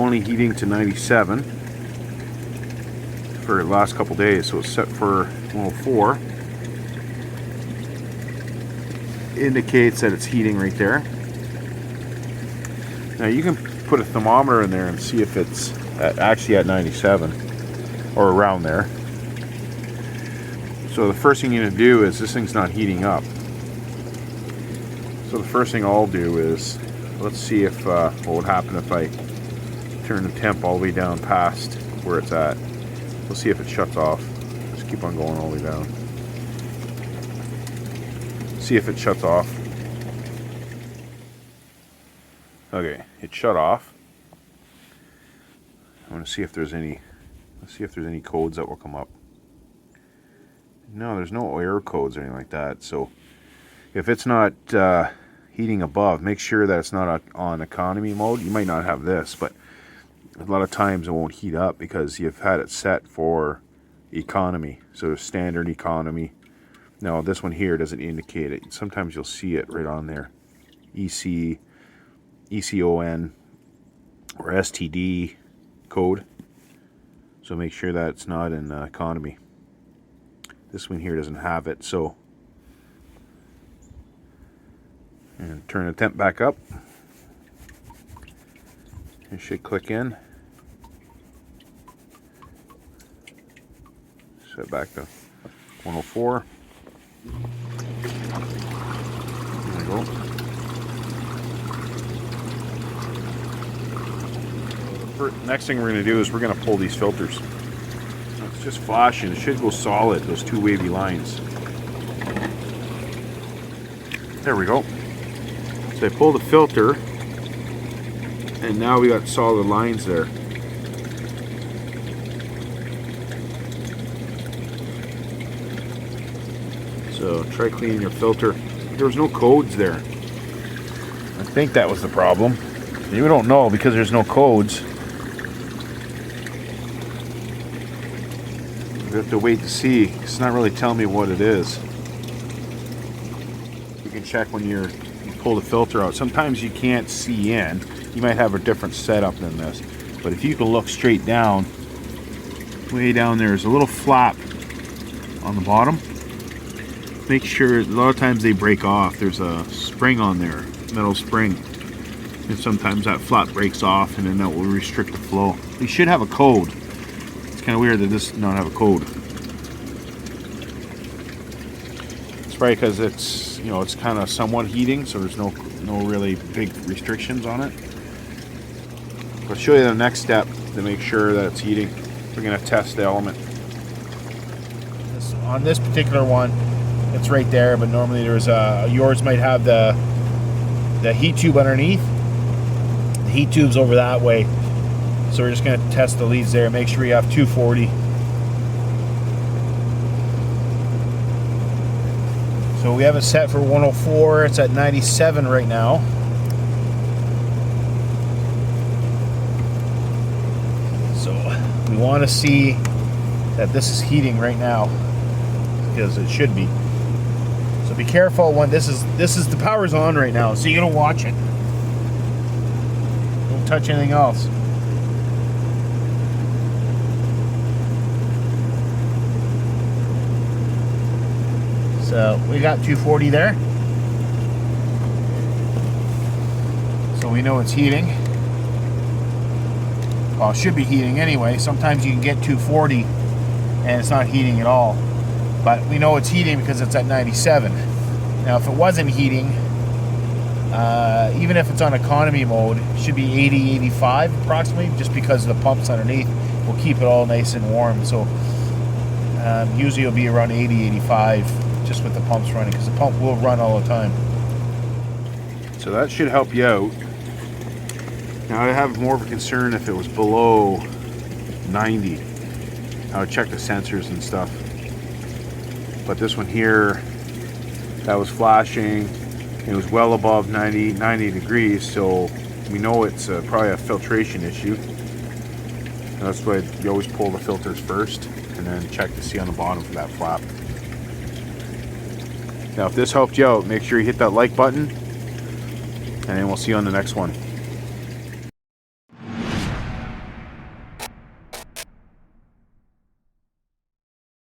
only heating to 97 for the last couple days, so it's set for 104. Indicates that it's heating right there. Now you can put a thermometer in there and see if it's actually at 97 or around there. So the first thing you're going to do is, this thing's not heating up. So the first thing I'll do is, let's see if what would happen if I turn the temp all the way down past where it's at. We'll see if it shuts off. Just keep on going all the way down. See if it shuts off. Okay, it shut off. I want to see if there's any. Let's see if there's any codes that will come up. No, there's no error codes or anything like that. So if it's not heating above, make sure that it's not on economy mode. You might not have this, but a lot of times it won't heat up because you've had it set for economy. So standard economy. Now this one here doesn't indicate it. Sometimes you'll see it right on there. ECON or STD code. So make sure that it's not in economy. This one here doesn't have it, so. And turn the temp back up. It should click in. Set back to 104. There we go. Next thing we're going to do is we're going to pull these filters. It's just flashing. It should go solid, those two wavy lines. There we go. So I pull the filter, and now we got solid lines there. So try cleaning your filter. There was no codes there. I think that was the problem. You don't know because there's no codes. We have to wait to see. It's not really telling me what it is. You can check when you pull the filter out. Sometimes you can't see in. You might have a different setup than this. But if you can look straight down, way down there is a little flap on the bottom. Make sure, a lot of times they break off. There's a spring on there, metal spring. And sometimes that flap breaks off and then that will restrict the flow. You should have a code. It's kind of weird that this does not have a code. It's probably because it's, you know, it's kind of somewhat heating, so there's no really big restrictions on it. I'll show you the next step to make sure that it's heating. We're going to test the element. On this particular one, it's right there, but normally there's yours might have the heat tube underneath. The heat tube's over that way. So we're just going to test the leads there. Make sure you have 240. So we have it set for 104. It's at 97 right now. So we want to see that this is heating right now, because it should be. So be careful when this is the power's on right now, so you're gonna watch it. Don't touch anything else. So we got 240 there. So we know it's heating. Well, it should be heating anyway. Sometimes you can get 240 and it's not heating at all. But we know it's heating because it's at 97. Now if it wasn't heating, even if it's on economy mode, it should be 80, 85 approximately, just because the pumps underneath will keep it all nice and warm. So usually it'll be around 80, 85 just with the pumps running, because the pump will run all the time. So that should help you out. Now I have more of a concern if it was below 90. I would check the sensors and stuff. But this one here, that was flashing. It was well above 90 degrees, so we know it's probably a filtration issue. And that's why you always pull the filters first and then check to see on the bottom for that flap. Now if this helped you out, make sure you hit that like button, and then we'll see you on the next one.